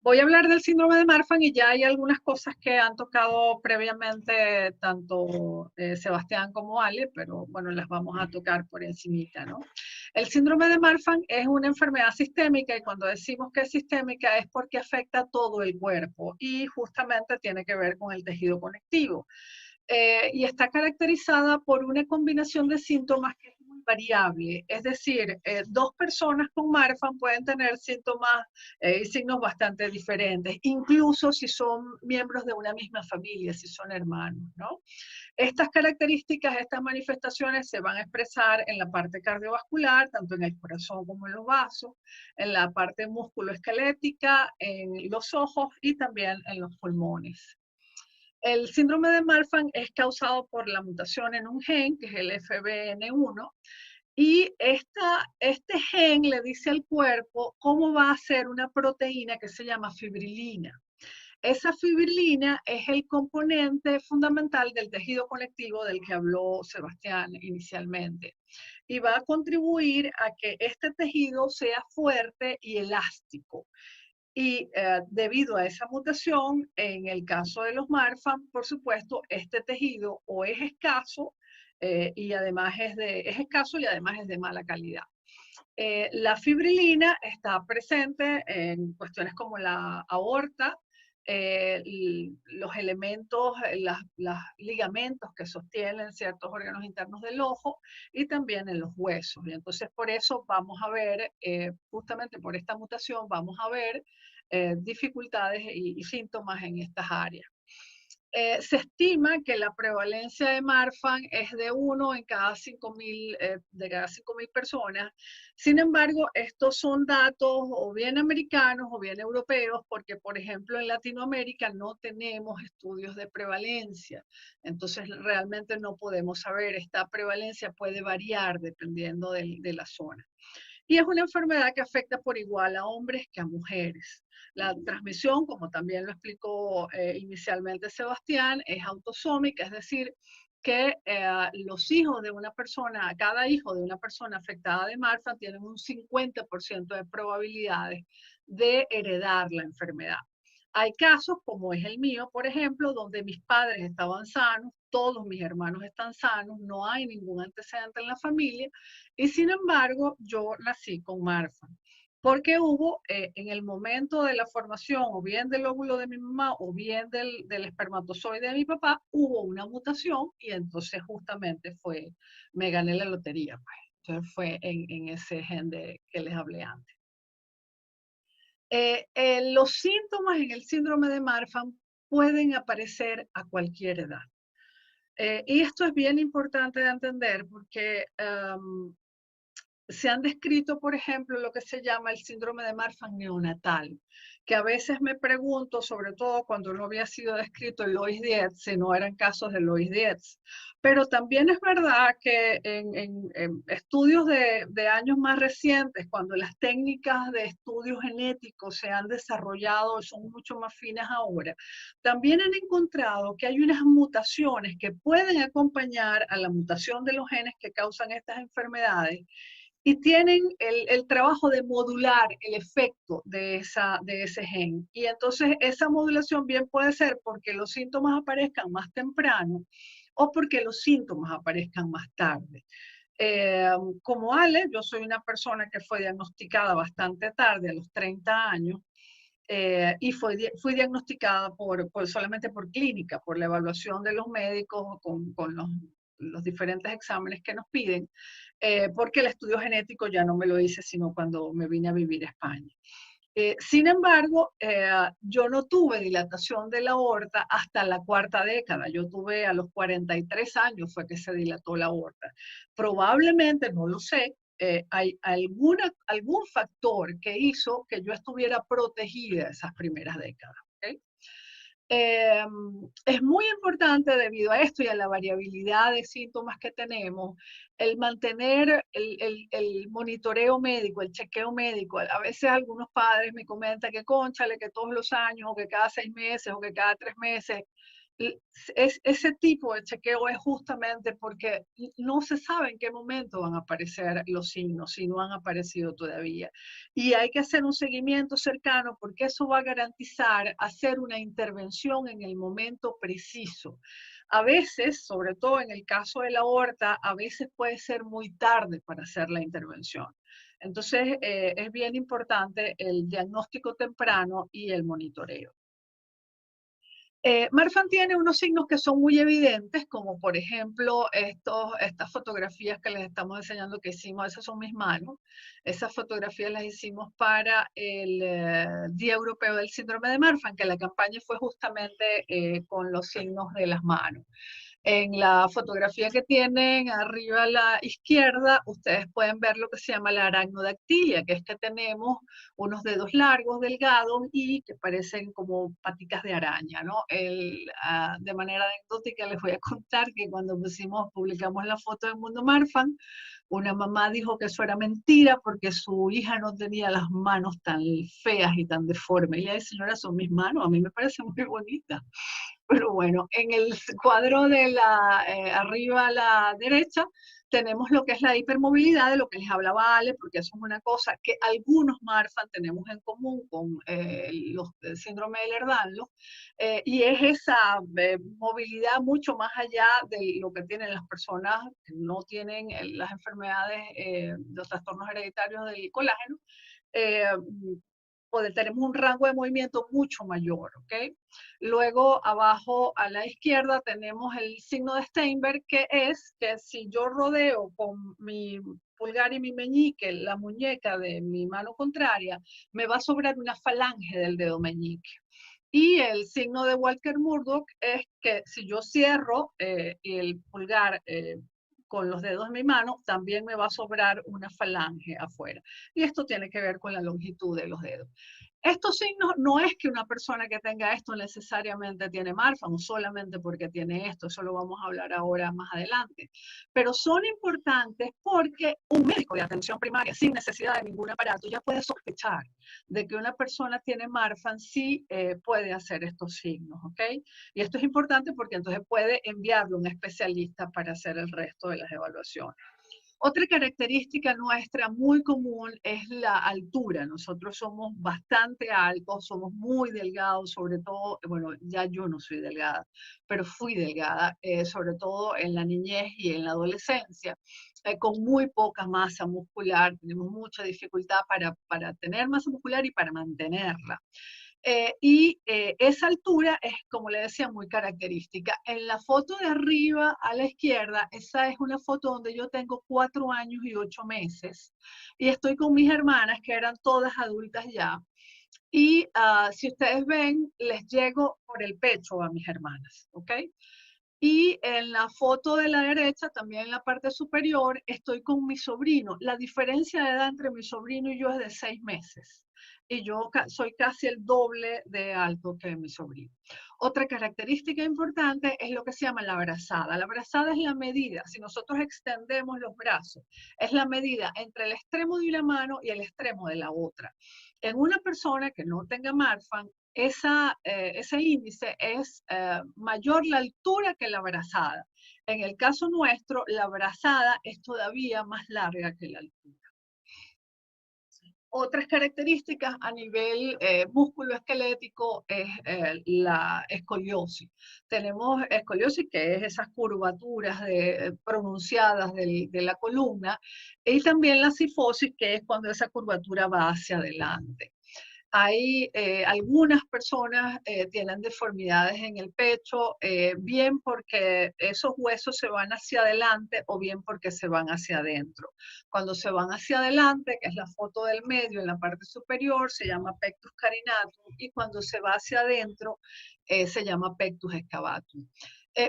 Voy a hablar del síndrome de Marfan y ya hay algunas cosas que han tocado previamente tanto Sebastián como Ale, pero bueno, las vamos a tocar por encimita, ¿no? El síndrome de Marfan es una enfermedad sistémica y cuando decimos que es sistémica es porque afecta a todo el cuerpo y justamente tiene que ver con el tejido conectivo. Y está caracterizada por una combinación de síntomas que es muy variable. Es decir, dos personas con Marfan pueden tener síntomas y signos bastante diferentes, incluso si son miembros de una misma familia, si son hermanos, ¿no? Estas características, estas manifestaciones se van a expresar en la parte cardiovascular, tanto en el corazón como en los vasos, en la parte musculoesquelética, en los ojos y también en los pulmones. El síndrome de Marfan es causado por la mutación en un gen, que es el FBN1, y este gen le dice al cuerpo cómo va a hacer una proteína que se llama fibrilina. Esa fibrilina es el componente fundamental del tejido conectivo del que habló Sebastián inicialmente y va a contribuir a que este tejido sea fuerte y elástico. Y debido a esa mutación, en el caso de los Marfan, por supuesto, este tejido o es escaso y además es escaso y además es de mala calidad. La fibrilina está presente en cuestiones como la aorta, los elementos, los ligamentos que sostienen ciertos órganos internos del ojo y también en los huesos. Y entonces por eso vamos a ver, justamente por esta mutación, vamos a ver dificultades y síntomas en estas áreas. Se estima que la prevalencia de Marfan es de 1 en cada 5.000 de cada 5.000 personas. Sin embargo, estos son datos o bien americanos o bien europeos, porque por ejemplo en Latinoamérica no tenemos estudios de prevalencia. Entonces realmente no podemos saber, esta prevalencia puede variar dependiendo de la zona. Y es una enfermedad que afecta por igual a hombres que a mujeres. La transmisión, como también lo explicó inicialmente Sebastián, es autosómica, es decir, que los hijos de una persona, cada hijo de una persona afectada de Marfan tienen un 50% de probabilidades de heredar la enfermedad. Hay casos, como es el mío, por ejemplo, donde mis padres estaban sanos, todos mis hermanos están sanos, no hay ningún antecedente en la familia, y sin embargo, yo nací con Marfan, porque hubo en el momento de la formación, o bien del óvulo de mi mamá, o bien del espermatozoide de mi papá, hubo una mutación, y entonces justamente me gané la lotería, pues. Entonces fue en ese gen que les hablé antes. Los síntomas en el síndrome de Marfan pueden aparecer a cualquier edad. Y esto es bien importante de entender porque se han descrito, por ejemplo, lo que se llama el síndrome de Marfan neonatal, que a veces me pregunto, sobre todo cuando no había sido descrito el Lois Dietz, si no eran casos de Lois Dietz. Pero también es verdad que en estudios de años más recientes, cuando las técnicas de estudio genético se han desarrollado, son mucho más finas ahora, también han encontrado que hay unas mutaciones que pueden acompañar a la mutación de los genes que causan estas enfermedades y tienen el trabajo de modular el efecto de ese gen. Y entonces esa modulación bien puede ser porque los síntomas aparezcan más temprano o porque los síntomas aparezcan más tarde. Eh, Como Ale, yo soy una persona que fue diagnosticada bastante tarde, a los 30 años, y fui diagnosticada solamente por clínica, por la evaluación de los médicos con los diferentes exámenes que nos piden, porque el estudio genético ya no me lo hice sino cuando me vine a vivir a España. Sin embargo, yo no tuve dilatación de la aorta hasta la cuarta década. Yo tuve a los 43 años fue que se dilató la aorta. Probablemente, no lo sé, hay algún factor que hizo que yo estuviera protegida esas primeras décadas. ¿Okay? Eh, es muy importante debido a esto y a la variabilidad de síntomas que tenemos, el mantener el monitoreo médico, el chequeo médico. A veces algunos padres me comentan que cónchale, que todos los años o que cada 6 meses o que cada 3 meses. Ese tipo de chequeo es justamente porque no se sabe en qué momento van a aparecer los signos, si no han aparecido todavía. Y hay que hacer un seguimiento cercano porque eso va a garantizar hacer una intervención en el momento preciso. A veces, sobre todo en el caso de la aorta, a veces puede ser muy tarde para hacer la intervención. Entonces, es bien importante el diagnóstico temprano y el monitoreo. Marfan tiene unos signos que son muy evidentes, como por ejemplo estas fotografías que les estamos enseñando que hicimos, esas son mis manos. Esas fotografías las hicimos para el Día Europeo del Síndrome de Marfan, que la campaña fue justamente con los signos de las manos. En la fotografía que tienen arriba a la izquierda, ustedes pueden ver lo que se llama la aracnodactilia, que es que tenemos unos dedos largos, delgados y que parecen como paticas de araña, ¿no? De manera anecdótica les voy a contar que cuando publicamos la foto del Mundo Marfan, una mamá dijo que eso era mentira porque su hija no tenía las manos tan feas y tan deformes. Y le dije, señora, son mis manos, a mí me parecen muy bonitas. Pero bueno, en el cuadro de arriba a la derecha tenemos lo que es la hipermovilidad, de lo que les hablaba Ale, porque eso es una cosa que algunos Marfan tenemos en común con el síndrome de Ehlers-Danlos, y es esa movilidad mucho más allá de lo que tienen las personas que no tienen las enfermedades, los trastornos hereditarios del colágeno. Eh, Tenemos un rango de movimiento mucho mayor, ¿ok? Luego, abajo a la izquierda tenemos el signo de Steinberg, que es que si yo rodeo con mi pulgar y mi meñique la muñeca de mi mano contraria, me va a sobrar una falange del dedo meñique. Y el signo de Walker Murdoch es que si yo cierro el pulgar con los dedos de mi mano, también me va a sobrar una falange afuera. Y esto tiene que ver con la longitud de los dedos. Estos signos no es que una persona que tenga esto necesariamente tiene Marfan o solamente porque tiene esto, eso lo vamos a hablar ahora más adelante, pero son importantes porque un médico de atención primaria sin necesidad de ningún aparato ya puede sospechar de que una persona tiene Marfan si puede hacer estos signos, ¿ok? Y esto es importante porque entonces puede enviarlo a un especialista para hacer el resto de las evaluaciones. Otra característica nuestra muy común es la altura. Nosotros somos bastante altos, somos muy delgados, sobre todo, bueno, ya yo no soy delgada, pero fui delgada, sobre todo en la niñez y en la adolescencia, con muy poca masa muscular. Tenemos mucha dificultad para tener masa muscular y para mantenerla. Esa altura es, como le decía, muy característica. En la foto de arriba a la izquierda, esa es una foto donde yo tengo 4 años y 8 meses y estoy con mis hermanas, que eran todas adultas ya. Y si ustedes ven, les llego por el pecho a mis hermanas, ¿ok? Y en la foto de la derecha, también en la parte superior, estoy con mi sobrino. La diferencia de edad entre mi sobrino y yo es de 6 meses. Y yo soy casi el doble de alto que mi sobrino. Otra característica importante es lo que se llama la brazada. La brazada es la medida, si nosotros extendemos los brazos, es la medida entre el extremo de una mano y el extremo de la otra. En una persona que no tenga Marfan, ese índice es mayor la altura que la brazada. En el caso nuestro, la brazada es todavía más larga que la altura. Otras características a nivel músculo esquelético es la escoliosis. Tenemos escoliosis, que es esas curvaturas pronunciadas de la columna, y también la cifosis, que es cuando esa curvatura va hacia adelante. Hay algunas personas tienen deformidades en el pecho, bien porque esos huesos se van hacia adelante o bien porque se van hacia adentro. Cuando se van hacia adelante, que es la foto del medio en la parte superior, se llama pectus carinatum, y cuando se va hacia adentro, se llama pectus excavatum.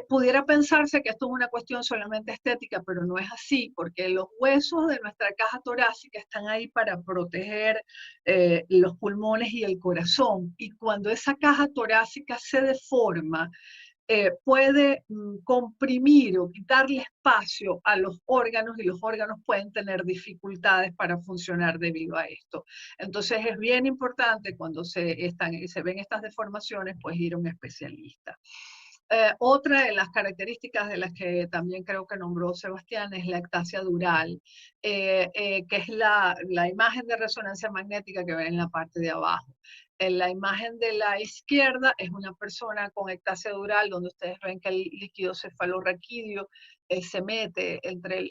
Pudiera pensarse que esto es una cuestión solamente estética, pero no es así, porque los huesos de nuestra caja torácica están ahí para proteger los pulmones y el corazón. Y cuando esa caja torácica se deforma, puede comprimir o quitarle espacio a los órganos y los órganos pueden tener dificultades para funcionar debido a esto. Entonces es bien importante cuando se ven estas deformaciones, pues ir a un especialista. Otra de las características de las que también creo que nombró Sebastián es la ectasia dural, que es la imagen de resonancia magnética que ven en la parte de abajo. En la imagen de la izquierda es una persona con ectasia dural, donde ustedes ven que el líquido cefalorraquídeo se mete entre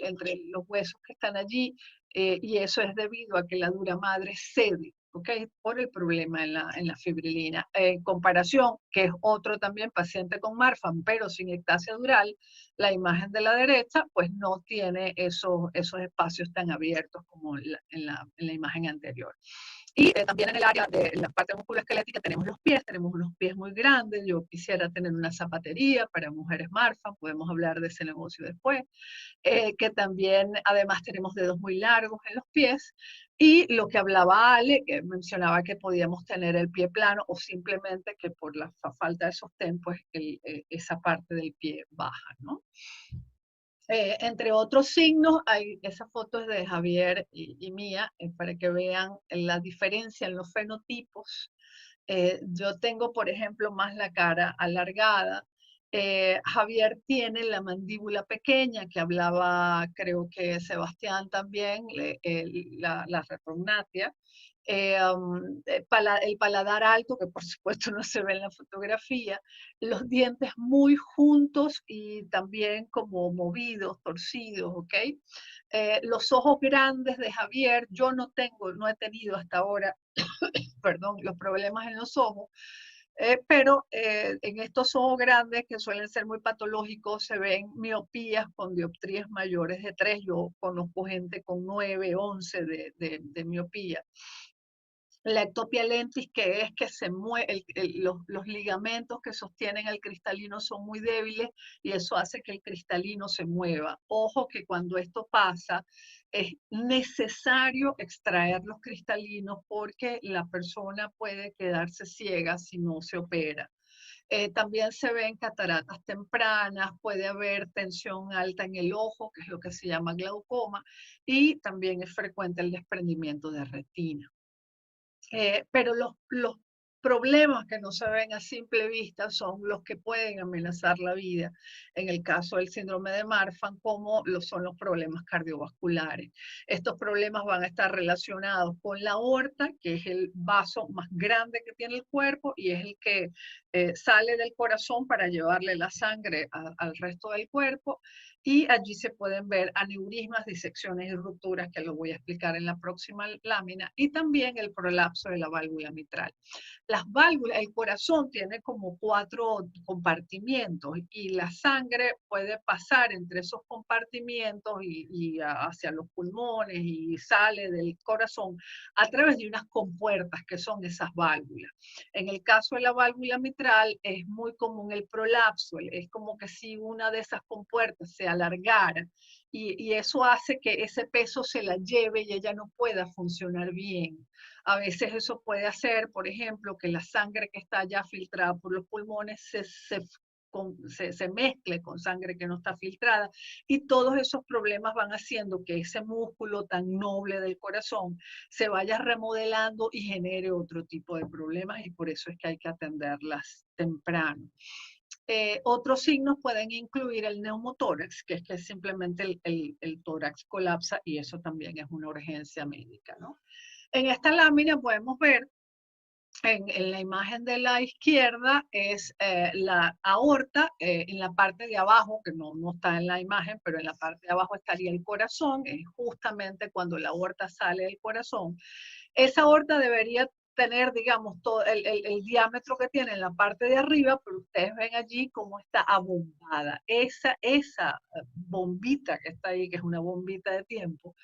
los huesos que están allí, y eso es debido a que la dura madre cede. ¿Okay? Por el problema en la fibrilina. En comparación, que es otro también paciente con Marfan, pero sin ectasia dural, la imagen de la derecha, pues no tiene esos espacios tan abiertos como en la imagen anterior. Y también en el área de la parte musculoesquelética tenemos unos pies muy grandes. Yo quisiera tener una zapatería para mujeres Marfan, podemos hablar de ese negocio después. Que también además tenemos dedos muy largos en los pies, y lo que hablaba Ale, que mencionaba que podíamos tener el pie plano o simplemente que por la falta de sostén, pues esa parte del pie baja, ¿no? Entre otros signos, esa foto es de Javier y mía, para que vean la diferencia en los fenotipos. Yo tengo, por ejemplo, más la cara alargada. Javier tiene la mandíbula pequeña, que hablaba, creo que Sebastián también, la retrognatia. El paladar alto, que por supuesto no se ve en la fotografía, los dientes muy juntos y también como movidos, torcidos, ¿ok? Los ojos grandes de Javier, yo no he tenido hasta ahora, perdón, los problemas en los ojos, pero en estos ojos grandes que suelen ser muy patológicos se ven miopías con dioptrías mayores de 3. Yo conozco gente con 9, 11 de miopía. La ectopia lentis, que es que se los ligamentos que sostienen el cristalino son muy débiles y eso hace que el cristalino se mueva. Ojo que cuando esto pasa es necesario extraer los cristalinos porque la persona puede quedarse ciega si no se opera. También se ven cataratas tempranas, puede haber tensión alta en el ojo, que es lo que se llama glaucoma, y también es frecuente el desprendimiento de retina. Pero los problemas que no se ven a simple vista son los que pueden amenazar la vida, en el caso del síndrome de Marfan, como son los problemas cardiovasculares. Estos problemas van a estar relacionados con la aorta, que es el vaso más grande que tiene el cuerpo y es el que sale del corazón para llevarle la sangre al resto del cuerpo, y allí se pueden ver aneurismas, disecciones y rupturas, que lo voy a explicar en la próxima lámina, y también el prolapso de la válvula mitral. Las válvulas, el corazón tiene como 4 compartimientos y la sangre puede pasar entre esos compartimientos y hacia los pulmones y sale del corazón a través de unas compuertas que son esas válvulas. En el caso de la válvula mitral es muy común el prolapso, es como que si una de esas compuertas se alargara y eso hace que ese peso se la lleve y ella no pueda funcionar bien. A veces eso puede hacer, por ejemplo, que la sangre que está ya filtrada por los pulmones se mezcle con sangre que no está filtrada, y todos esos problemas van haciendo que ese músculo tan noble del corazón se vaya remodelando y genere otro tipo de problemas, y por eso es que hay que atenderlas temprano. Otros signos pueden incluir el neumotórax, que es que simplemente el tórax colapsa, y eso también es una urgencia médica, ¿no? En esta lámina podemos ver, en la imagen de la izquierda, es la aorta, en la parte de abajo, que no está en la imagen, pero en la parte de abajo estaría el corazón, es justamente cuando la aorta sale del corazón. Esa aorta debería tener, digamos, todo el diámetro que tiene en la parte de arriba, pero ustedes ven allí cómo está abombada. Esa bombita que está ahí, que es una bombita de tiempo,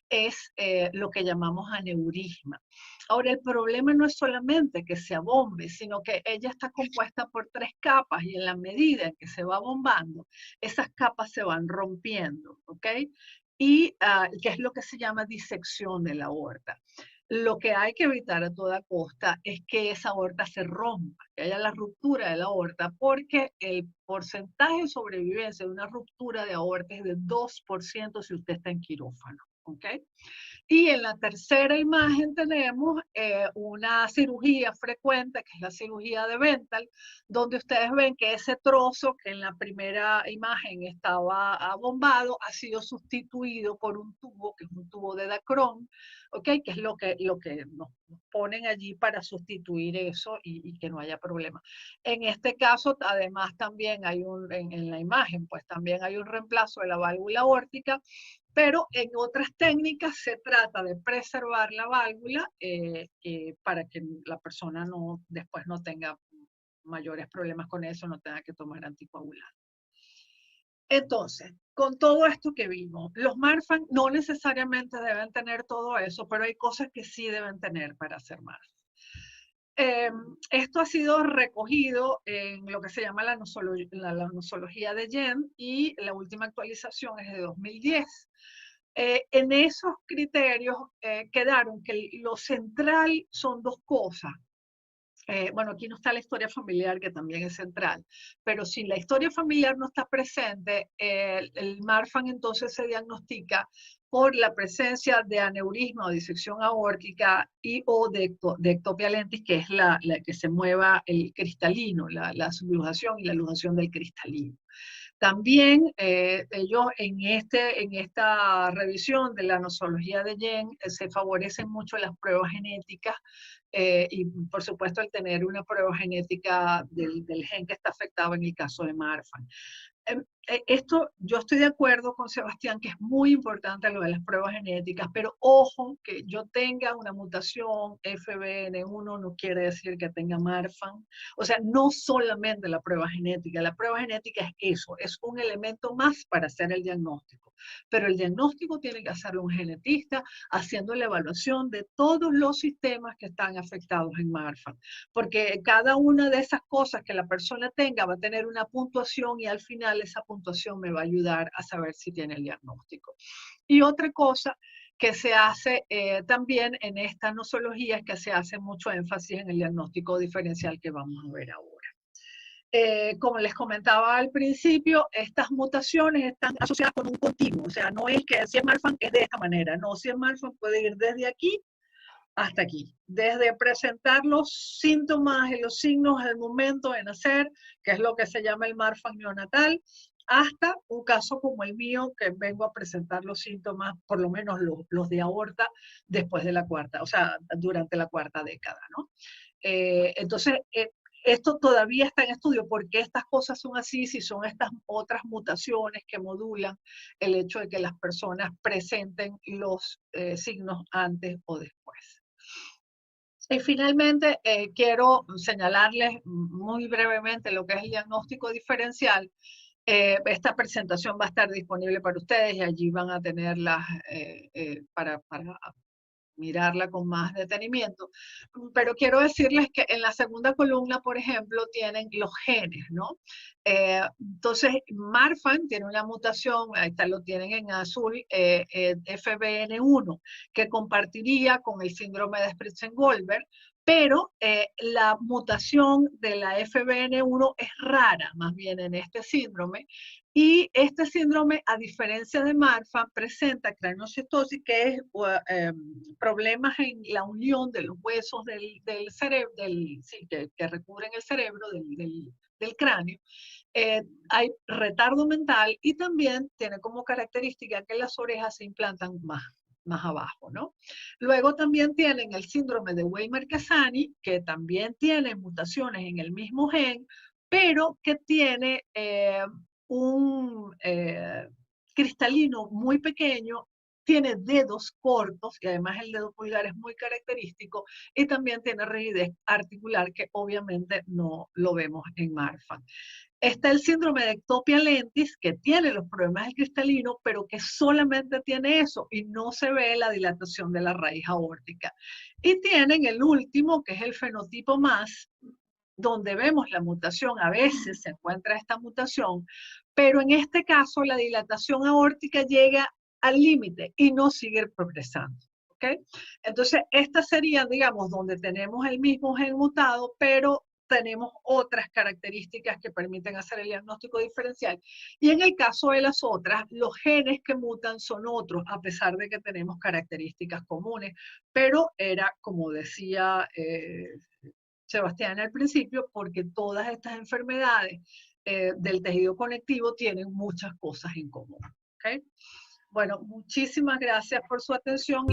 es lo que llamamos aneurisma. Ahora, el problema no es solamente que se abombe, sino que ella está compuesta por 3 capas, y en la medida en que se va bombando, esas capas se van rompiendo, ¿ok? Y que es lo que se llama disección de la aorta. Lo que hay que evitar a toda costa es que esa aorta se rompa, que haya la ruptura de la aorta, porque el porcentaje de sobrevivencia de una ruptura de aorta es de 2% si usted está en quirófano. ¿Ok? Y en la tercera imagen tenemos una cirugía frecuente, que es la cirugía de Bentall, donde ustedes ven que ese trozo que en la primera imagen estaba abombado ha sido sustituido por un tubo, que es un tubo de Dacron, ¿okay? Que es lo que nos ponen allí para sustituir eso y que no haya problema. En este caso, además, también hay en la imagen, pues también hay un reemplazo de la válvula aórtica, pero en otras técnicas se trata de preservar la válvula para que la persona después no tenga mayores problemas con eso, no tenga que tomar anticoagulantes. Entonces, con todo esto que vimos, los Marfan no necesariamente deben tener todo eso, pero hay cosas que sí deben tener para hacer Marfan. Esto ha sido recogido en lo que se llama la nosología de Yen y la última actualización es de 2010. En esos criterios quedaron que lo central son dos cosas. Bueno, aquí no está la historia familiar, que también es central, pero si la historia familiar no está presente, el Marfan entonces se diagnostica por la presencia de aneurisma o disección aórtica y o de ectopia lentis, que es la que se mueva el cristalino, la subluxación y la luxación del cristalino. También ellos en esta revisión de la nosología de Yen se favorecen mucho las pruebas genéticas y por supuesto el tener una prueba genética del gen que está afectado en el caso de Marfan. Esto, yo estoy de acuerdo con Sebastián que es muy importante lo de las pruebas genéticas, pero ojo que yo tenga una mutación FBN1 no quiere decir que tenga Marfan. O sea, no solamente la prueba genética es eso, es un elemento más para hacer el diagnóstico. Pero el diagnóstico tiene que hacerlo un genetista haciendo la evaluación de todos los sistemas que están afectados en Marfan. Porque cada una de esas cosas que la persona tenga va a tener una puntuación y al final esa puntuación me va a ayudar a saber si tiene el diagnóstico. Y otra cosa que se hace también en esta nosología es que se hace mucho énfasis en el diagnóstico diferencial que vamos a ver ahora. Como les comentaba al principio, estas mutaciones están asociadas con un continuo, o sea, no es que si es Marfan es de esta manera, no, si es Marfan puede ir desde aquí hasta aquí, desde presentar los síntomas y los signos al momento de nacer, que es lo que se llama el Marfan neonatal, hasta un caso como el mío, que vengo a presentar los síntomas, por lo menos los de aorta, después de la cuarta, o sea, durante la cuarta década, ¿no? Entonces, esto todavía está en estudio, porque estas cosas son así, si son estas otras mutaciones que modulan el hecho de que las personas presenten los signos antes o después. Y finalmente, quiero señalarles muy brevemente lo que es el diagnóstico diferencial. Esta presentación va a estar disponible para ustedes y allí van a tenerla para mirarla con más detenimiento. Pero quiero decirles que en la segunda columna, por ejemplo, tienen los genes, ¿no? Entonces, Marfan tiene una mutación, ahí está, lo tienen en azul, FBN1, que compartiría con el síndrome de Spritzen-Goldberg, pero la mutación de la FBN1 es rara, más bien en este síndrome, y este síndrome, a diferencia de Marfan, presenta craniocestosis, que es problemas en la unión de los huesos del cerebro, sí, que recubren el cerebro, del cráneo. Hay retardo mental y también tiene como característica que las orejas se implantan más abajo, ¿no? Luego también tienen el síndrome de Weimar-Casani, que también tiene mutaciones en el mismo gen, pero que tiene un cristalino muy pequeño, tiene dedos cortos y además el dedo pulgar es muy característico y también tiene rigidez articular que obviamente no lo vemos en Marfan. Está el síndrome de ectopia lentis, que tiene los problemas del cristalino, pero que solamente tiene eso y no se ve la dilatación de la raíz aórtica. Y tienen el último, que es el fenotipo más, donde vemos la mutación, a veces se encuentra esta mutación, pero en este caso la dilatación aórtica llega al límite y no sigue progresando. ¿Okay? Entonces, esta sería, digamos, donde tenemos el mismo gen mutado, pero tenemos otras características que permiten hacer el diagnóstico diferencial. Y en el caso de las otras, los genes que mutan son otros, a pesar de que tenemos características comunes. Pero era, como decía Sebastián al principio, porque todas estas enfermedades del tejido conectivo tienen muchas cosas en común. ¿Okay? Bueno, muchísimas gracias por su atención.